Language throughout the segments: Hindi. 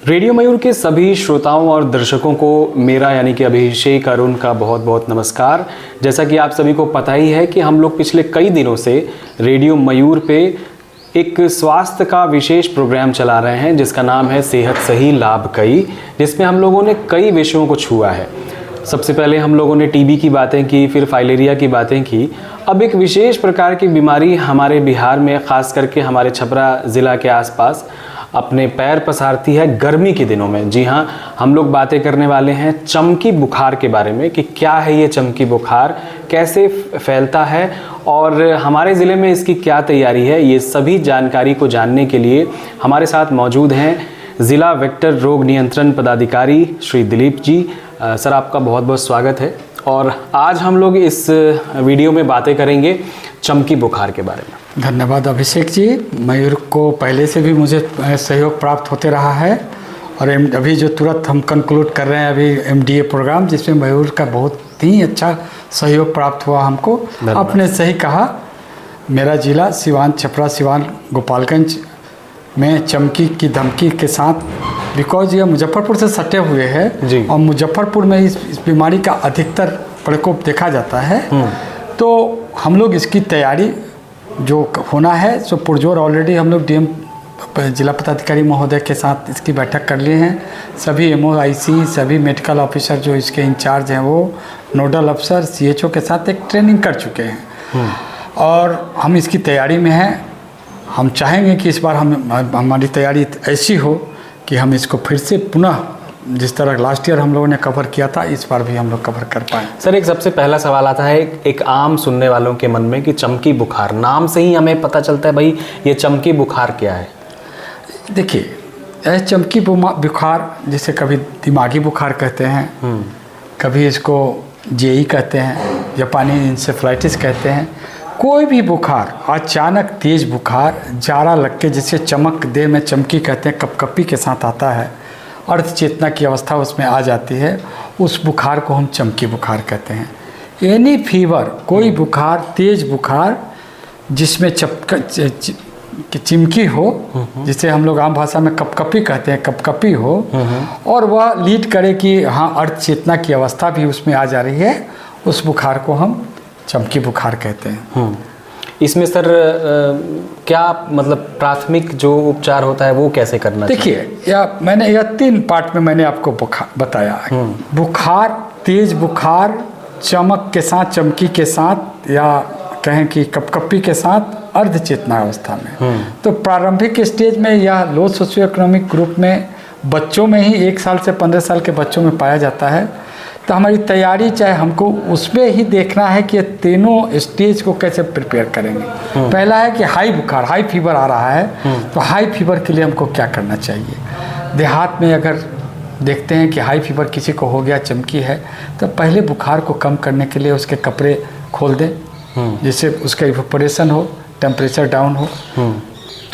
रेडियो मयूर के सभी श्रोताओं और दर्शकों को मेरा यानी कि अभिषेक अरुण का बहुत बहुत नमस्कार। जैसा कि आप सभी को पता ही है कि हम लोग पिछले कई दिनों से रेडियो मयूर पे एक स्वास्थ्य का विशेष प्रोग्राम चला रहे हैं जिसका नाम है सेहत सही लाभ कई, जिसमें हम लोगों ने कई विषयों को छुआ है। सबसे पहले हम लोगों ने टीबी की बातें की, फिर फाइलेरिया की बातें की। अब एक विशेष प्रकार की बीमारी हमारे बिहार में, ख़ास करके हमारे छपरा ज़िला के आसपास अपने पैर पसारती है गर्मी के दिनों में। जी हाँ, हम लोग बातें करने वाले हैं चमकी बुखार के बारे में कि क्या है ये चमकी बुखार, कैसे फैलता है और हमारे ज़िले में इसकी क्या तैयारी है। ये सभी जानकारी को जानने के लिए हमारे साथ मौजूद हैं ज़िला वेक्टर रोग नियंत्रण पदाधिकारी श्री दिलीप जी। सर, आपका बहुत बहुत स्वागत है। और आज हम लोग इस वीडियो में बातें करेंगे चमकी बुखार के बारे में। धन्यवाद अभिषेक जी। मयूर को पहले से भी मुझे सहयोग प्राप्त होते रहा है और अभी जो तुरंत हम कंक्लूड कर रहे हैं अभी एमडीए प्रोग्राम, जिसमें मयूर का बहुत ही अच्छा सहयोग प्राप्त हुआ हमको। आपने सही कहा, मेरा ज़िला सिवान, छपरा सिवान गोपालगंज में चमकी की धमकी के साथ, बिकॉज ये मुजफ्फरपुर से सटे हुए हैं और मुजफ्फरपुर में इस बीमारी का अधिकतर प्रकोप देखा जाता है। तो हम लोग इसकी तैयारी जो होना है सो पुरजोर ऑलरेडी हम लोग डीएम जिला पदाधिकारी महोदय के साथ इसकी बैठक कर लिए हैं। सभी एमओआईसी, सभी मेडिकल ऑफिसर जो इसके इंचार्ज हैं, वो नोडल अफसर सीएचओ के साथ एक ट्रेनिंग कर चुके हैं और हम इसकी तैयारी में हैं। हम चाहेंगे कि इस बार हमारी तैयारी ऐसी हो कि हम इसको फिर से पुनः जिस तरह लास्ट ईयर हम लोगों ने कवर किया था, इस बार भी हम लोग कवर कर पाएँ। सर, एक सबसे पहला सवाल आता है एक आम सुनने वालों के मन में कि चमकी बुखार, नाम से ही हमें पता चलता है भाई ये चमकी बुखार क्या है। देखिए, यह चमकी बुखार जिसे कभी दिमागी बुखार कहते हैं, कभी इसको जेई कहते हैं, जापानी इंसेफ्लाइटिस कहते हैं। कोई भी बुखार, अचानक तेज बुखार, जाड़ा लग के जिसे चमक देह में चमकी कहते हैं, कपकपी के साथ आता है, अर्ध चेतना की अवस्था उसमें आ जाती है, उस बुखार को हम चमकी बुखार कहते हैं। एनी फीवर, कोई बुखार, तेज बुखार जिसमें चिमकी हो, जिसे हम लोग आम भाषा में कपकपी कहते हैं, कपकपी हो और वह लीड करे कि हाँ अर्ध चेतना की अवस्था भी उसमें आ जा रही है, उस बुखार को हम चमकी बुखार कहते हैं। इसमें सर क्या मतलब प्राथमिक जो उपचार होता है वो कैसे करना चाहिए? देखिए, मैंने यह 3 पार्ट में मैंने आपको बताया। बुखार, तेज बुखार, चमक के साथ, चमकी के साथ, या कहें कि कपकपी के साथ, अर्ध चेतना अवस्था में। तो प्रारंभिक स्टेज में या लो सोशियो इकोनॉमिक ग्रुप में बच्चों में ही 1 साल से 15 साल के बच्चों में पाया जाता है। तो हमारी तैयारी चाहे हमको उसमें ही देखना है कि ये तीनों स्टेज को कैसे प्रिपेयर करेंगे। पहला है कि हाई बुखार, हाई फीवर आ रहा है, तो हाई फीवर के लिए हमको क्या करना चाहिए। देहात में अगर देखते हैं कि हाई फीवर किसी को हो गया, चमकी है, तो पहले बुखार को कम करने के लिए उसके कपड़े खोल दें जिससे उसका इवेपोरेशन हो, टेम्परेचर डाउन हो।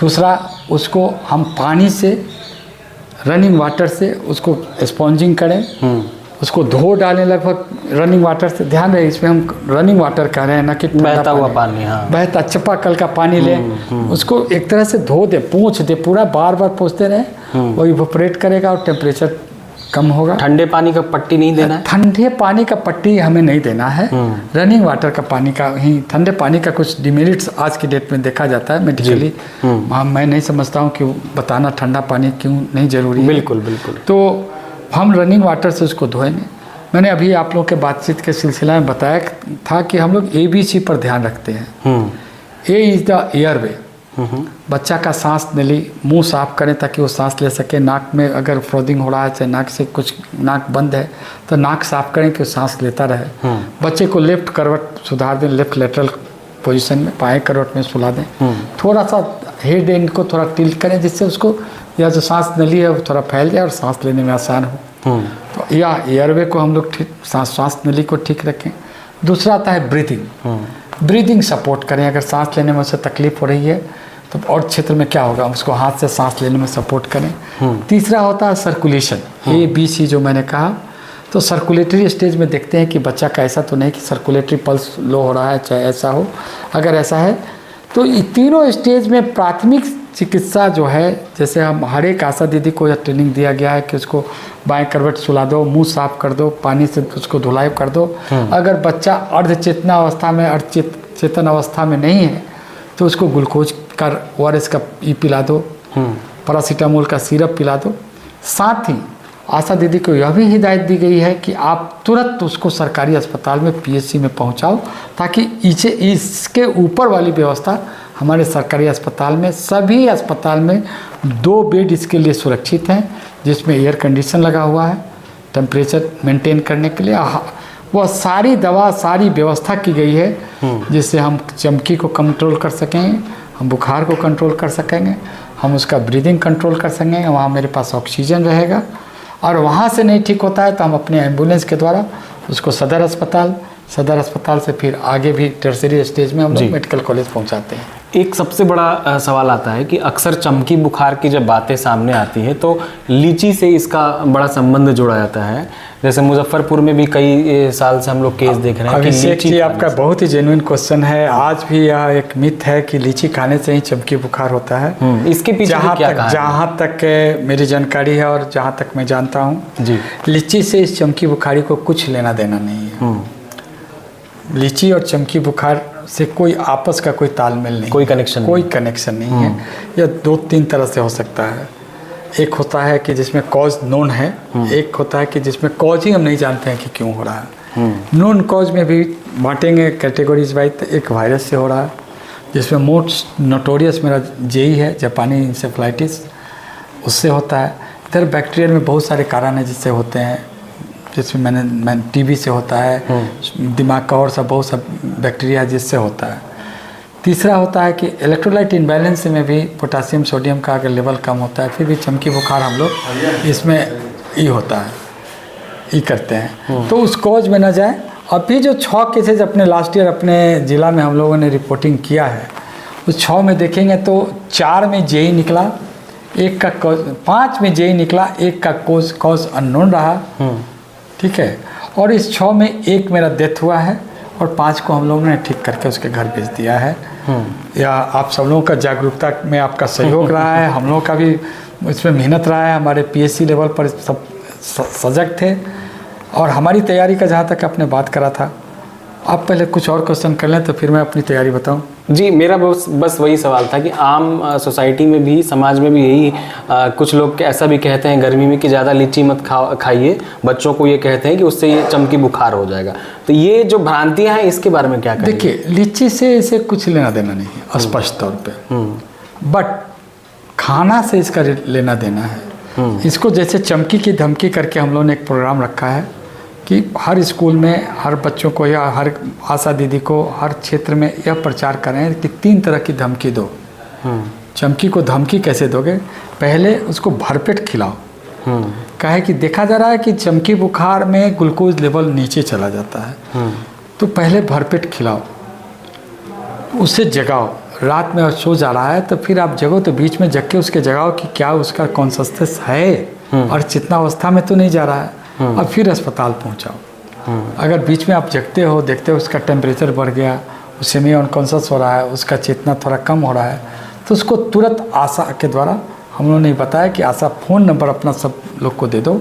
दूसरा, उसको हम पानी से, रनिंग वाटर से उसको स्पॉन्जिंग करें, उसको धो डालें लगभग रनिंग वाटर से। ध्यान रहे, इसमें हम रनिंग वाटर कह रहे हैं, ना कि बहता हुआ पानी। हाँ, बहता चापाकल का पानी लें, उसको एक तरह से धो दे, पोंछ दे, पूरा बार बार पोंछते रहें, वो इवेपोरेट करेगा और टेम्परेचर कम होगा। ठंडे पानी का पट्टी नहीं देना है? ठंडे पानी का पट्टी हमें नहीं देना है, रनिंग वाटर का पानी का ही। ठंडे पानी का कुछ डिमेरिट्स आज की डेट में देखा जाता है मेडिकली, मैं नहीं समझता हूँ कि बताना ठंडा पानी क्यों नहीं जरूरी है। बिल्कुल बिल्कुल। तो हम रनिंग वाटर से उसको धोएंगे। मैंने अभी आप लोगों के बातचीत के सिलसिला में बताया था कि हम लोग ABC पर ध्यान रखते हैं। A is the airway. बच्चा का सांस नली, मुंह साफ करें ताकि वो सांस ले सके। नाक में अगर फ्रोदिंग हो रहा है, चाहे नाक से कुछ नाक बंद है, तो नाक साफ करें कि वो सांस लेता रहे। बच्चे को लेफ्ट करवट सुधार दें, लेफ्ट लेटरल पोजीशन में, बाएं करवट में सुला दें। थोड़ा सा हेड एंड को थोड़ा टिल्ट करें जिससे उसको या जो सांस नली है वो थोड़ा फैल जाए और सांस लेने में आसान हो। तो या एयरवे को हम लोग ठीक, सांस नली को ठीक रखें। दूसरा आता है ब्रीदिंग। ब्रीदिंग सपोर्ट करें। अगर सांस लेने में उसे तकलीफ हो रही है तो और क्षेत्र में क्या होगा, उसको हाथ से सांस लेने में सपोर्ट करें। तीसरा होता है सर्कुलेशन, ABC जो मैंने कहा। तो सर्कुलेटरी स्टेज में देखते हैं कि बच्चा का ऐसा तो नहीं कि सर्कुलेटरी पल्स लो हो रहा है, चाहे ऐसा हो। अगर ऐसा है तो ये तीनों स्टेज में प्राथमिक चिकित्सा जो है, जैसे हम हर एक आशा दीदी को यह ट्रेनिंग दिया गया है कि उसको बाएं करवट सुला दो, मुंह साफ कर दो, पानी से उसको धुलाई कर दो। अगर बच्चा अर्धचेतना अवस्था में चेतन अवस्था में नहीं है तो उसको ग्लूकोज का ORS का पिला दो, पैरासीटामोल का सिरप पिला दो। साथ ही आशा दीदी को यह भी हिदायत दी गई है कि आप तुरंत उसको सरकारी अस्पताल में PHC में पहुंचाओ, ताकि इसके ऊपर वाली व्यवस्था हमारे सरकारी अस्पताल में, सभी अस्पताल में 2 बेड इसके लिए सुरक्षित हैं, जिसमें एयर कंडीशन लगा हुआ है टेम्परेचर मेंटेन करने के लिए। वह सारी दवा, सारी व्यवस्था की गई है जिससे हम चमकी को कंट्रोल कर सकेंगे, हम बुखार को कंट्रोल कर सकेंगे, हम उसका ब्रीदिंग कंट्रोल कर सकेंगे। वहाँ मेरे पास ऑक्सीजन रहेगा, और वहाँ से नहीं ठीक होता है तो हम अपने एम्बुलेंस के द्वारा उसको सदर अस्पताल से फिर आगे भी टर्सरी स्टेज में हम लोग मेडिकल कॉलेज पहुँचाते हैं। एक सबसे बड़ा सवाल आता है कि अक्सर चमकी बुखार की जब बातें सामने आती हैं तो लीची से इसका बड़ा संबंध जोड़ा जाता है। जैसे मुजफ्फरपुर में भी कई साल से हम लोग केस देख रहे हैं कि लीची, आपका बहुत ही जेन्युइन क्वेश्चन है। आज भी यह एक मिथ है कि लीची खाने से ही चमकी बुखार होता है। इसके पीछे जहाँ तक मेरी जानकारी है और जहाँ तक मैं जानता हूँ जी, लीची से इस चमकी बुखारी को कुछ लेना देना नहीं है। लीची और चमकी बुखार से कोई आपस का कोई तालमेल नहीं, कोई कनेक्शन नहीं है। यह 2-3 तरह से हो सकता है। एक होता है कि जिसमें कॉज नोन है, एक होता है कि जिसमें कॉज ही हम नहीं जानते हैं कि क्यों हो रहा है। नोन कॉज में भी बांटेंगे कैटेगरीज वाइज। तो एक वायरस से हो रहा है, जिसमें मोस्ट नोटोरियस मेरा JE है, जापानी इंसेफ्लाइटिस, उससे होता है। इधर बैक्टीरिया में बहुत सारे कारण हैं जिससे होते हैं, जिसमें मैंने TB से होता है, दिमाग का और सब बहुत सब बैक्टीरिया जिससे होता है। तीसरा होता है कि इलेक्ट्रोलाइट इम्बैलेंस में भी पोटासियम सोडियम का अगर लेवल कम होता है, फिर भी चमकी बुखार हम लोग इसमें होता है, करते हैं। तो उस कॉज में ना जाए। अभी जो 6 केसेज अपने लास्ट ईयर अपने ज़िला में हम लोगों ने रिपोर्टिंग किया है, उस 6 में देखेंगे तो 4 में JE निकला, 1 का कॉज, 5 में JE निकला, 1 का कॉज अननोन रहा, ठीक है। और इस 6 में 1 मेरा डेथ हुआ है और 5 को हम लोगों ने ठीक करके उसके घर भेज दिया है। या आप सब लोगों का जागरूकता में आपका सहयोग रहा है, हम लोगों का भी इसमें मेहनत रहा है। हमारे PHC लेवल पर सब सजग थे, और हमारी तैयारी का जहाँ तक आपने बात करा था, आप पहले कुछ और क्वेश्चन कर लें तो फिर मैं अपनी तैयारी बताऊं। जी, मेरा बस वही सवाल था कि आम सोसाइटी में भी, समाज में भी यही कुछ लोग ऐसा भी कहते हैं गर्मी में कि ज़्यादा लीची मत खाइए, बच्चों को ये कहते हैं कि उससे ये चमकी बुखार हो जाएगा। तो ये जो भ्रांतियां हैं इसके बारे में क्या कहेंगे? देखिए, लीची से इसे कुछ लेना देना नहीं है स्पष्ट तौर पे, बट खाना से इसका लेना देना है। इसको जैसे चमकी की धमकी करके हम लोगों ने एक प्रोग्राम रखा है कि हर स्कूल में, हर बच्चों को या हर आशा दीदी को हर क्षेत्र में यह प्रचार करें कि 3 तरह की धमकी दो। चमकी को धमकी कैसे दोगे? पहले उसको भरपेट खिलाओ। काहे कि देखा जा रहा है कि चमकी बुखार में ग्लूकोज लेवल नीचे चला जाता है, तो पहले भरपेट खिलाओ, उससे जगाओ। रात में सो जा रहा है तो फिर आप जगो तो बीच में जग के उसके जगाओ कि क्या उसका कॉन्शसनेस है और चेतनावस्था में तो नहीं जा रहा है, और फिर अस्पताल पहुंचाओ। अगर बीच में आप जगते हो, देखते हो उसका टेम्परेचर बढ़ गया, उससे में अनकॉन्शस हो रहा है, उसका चेतना थोड़ा कम हो रहा है, तो उसको तुरंत आशा के द्वारा हम लोगों ने बताया कि आशा फ़ोन नंबर अपना सब लोग को दे दो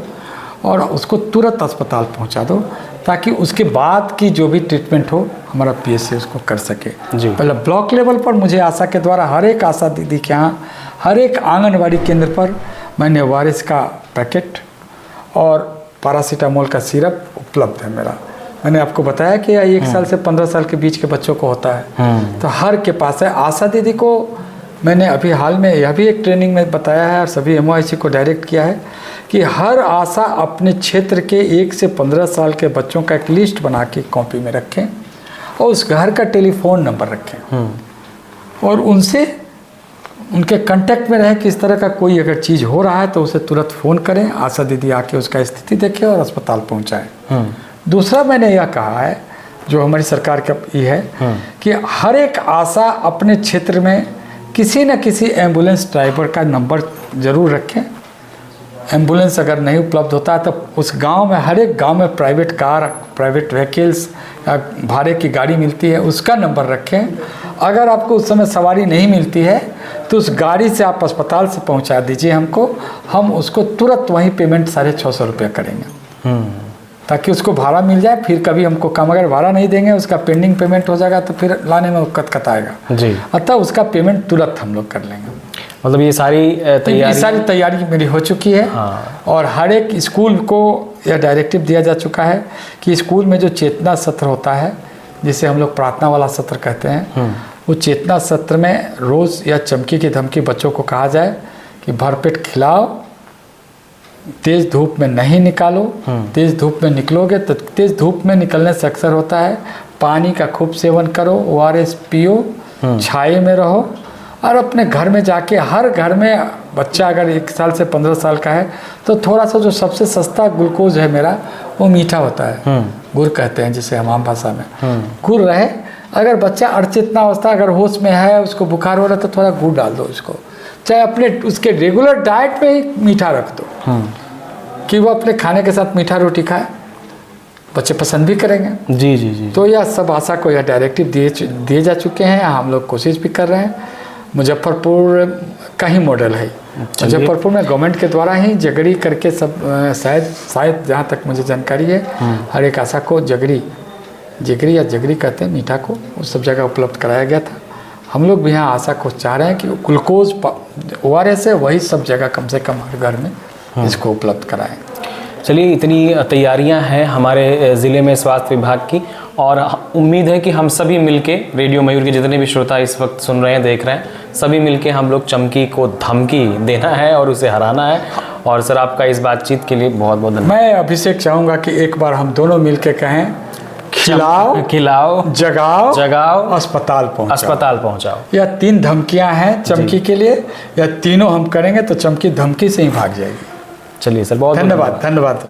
और उसको तुरंत अस्पताल पहुंचा दो, ताकि उसके बाद की जो भी ट्रीटमेंट हो हमारा PHC उसको कर सके। पहले ब्लॉक लेवल पर मुझे आशा के द्वारा हर एक आशा दीदी के यहाँ, हर एक आंगनवाड़ी केंद्र पर मैंने ORS का पैकेट और पैरासीटामोल का सिरप उपलब्ध है मेरा। मैंने आपको बताया कि 1 साल से 15 साल के बीच के बच्चों को होता है, तो हर के पास है। आशा दीदी को मैंने अभी हाल में यह भी एक ट्रेनिंग में बताया है और सभी MOIC को डायरेक्ट किया है कि हर आशा अपने क्षेत्र के 1 से 15 साल के बच्चों का एक लिस्ट बना के कॉपी में रखें और उस घर का टेलीफोन नंबर रखें और उनसे उनके कांटेक्ट में रहे कि इस तरह का कोई अगर चीज़ हो रहा है तो उसे तुरंत फ़ोन करें, आशा दीदी आके उसका स्थिति देखे और अस्पताल पहुंचाएं। दूसरा मैंने यह कहा है, जो हमारी सरकार का ये है कि हर एक आशा अपने क्षेत्र में किसी न किसी एम्बुलेंस ड्राइवर का नंबर ज़रूर रखें। एम्बुलेंस अगर नहीं उपलब्ध होता है तो उस गांव में, हर एक गांव में प्राइवेट कार, प्राइवेट व्हीकल्स या भाड़े की गाड़ी मिलती है, उसका नंबर रखें। अगर आपको उस समय सवारी नहीं मिलती है तो उस गाड़ी से आप अस्पताल से पहुंचा दीजिए हमको, हम उसको तुरंत वहीं पेमेंट 650 रुपया करेंगे, ताकि उसको भाड़ा मिल जाए। फिर कभी हमको कम, अगर भाड़ा नहीं देंगे उसका पेंडिंग पेमेंट हो जाएगा तो फिर लाने में कत आएगा जी। अतः उसका पेमेंट तुरंत हम लोग कर लेंगे। मतलब ये सारी तैयारी मेरी हो चुकी है। हाँ। और हर एक स्कूल को यह डायरेक्टिव दिया जा चुका है कि स्कूल में जो चेतना सत्र होता है, जिसे हम लोग प्रार्थना वाला सत्र कहते हैं, वो चेतना सत्र में रोज़ या चमकी की धमकी बच्चों को कहा जाए कि भरपेट खिलाओ, तेज़ धूप में नहीं निकालो, तेज़ धूप में निकलोगे तो तेज़ धूप में निकलने से अक्सर होता है पानी का खूब सेवन करो, ORS पियो, छाए में रहो। और अपने घर में जाके, हर घर में बच्चा अगर 1 साल से 15 साल का है तो थोड़ा सा जो सबसे सस्ता ग्लूकोज है मेरा, वो मीठा होता है, गुड़ कहते हैं जिसे हम आम भाषा में, गुड़ रहे। अगर बच्चा अचेतना अवस्था, अगर होश में है, उसको बुखार हो रहा है तो थोड़ा गुड़ डाल दो उसको, चाहे अपने उसके रेगुलर डाइट में ही मीठा रख दो कि वो अपने खाने के साथ मीठा रोटी खाए, बच्चे पसंद भी करेंगे। जी जी जी। तो यह सब आशा को यह डायरेक्टिव दिए जा चुके हैं, हम लोग कोशिश भी कर रहे हैं। मुजफ्फरपुर का ही मॉडल है, मुजफ्फरपुर में गवर्नमेंट के द्वारा ही जगरी करके सब शायद जहाँ तक मुझे जानकारी है, हर एक आशा को जगरी या जगरी कहते हैं मीठा को, उस सब जगह उपलब्ध कराया गया था। हम लोग भी यहाँ आशा को चाह रहे हैं कि ग्लूकोज ORS है वही सब जगह कम से कम हर घर में इसको उपलब्ध कराएं। चलिए, इतनी तैयारियां हैं हमारे ज़िले में स्वास्थ्य विभाग की, और उम्मीद है कि हम सभी मिलके, रेडियो मयूर के जितने भी श्रोता इस वक्त सुन रहे हैं, देख रहे हैं, सभी मिलके हम लोग चमकी को धमकी देना है और उसे हराना है। और सर, आपका इस बातचीत के लिए बहुत बहुत धन्यवाद। मैं अभिषेक चाहूँगा कि एक बार हम दोनों मिलके कहें, खिलाओ, जगाओ, अस्पताल पहुंचाओ। यह 3 धमकियां हैं चमकी के लिए, यह तीनों हम करेंगे तो चमकी धमकी से ही भाग जाएगी। चलिए सर, बहुत धन्यवाद।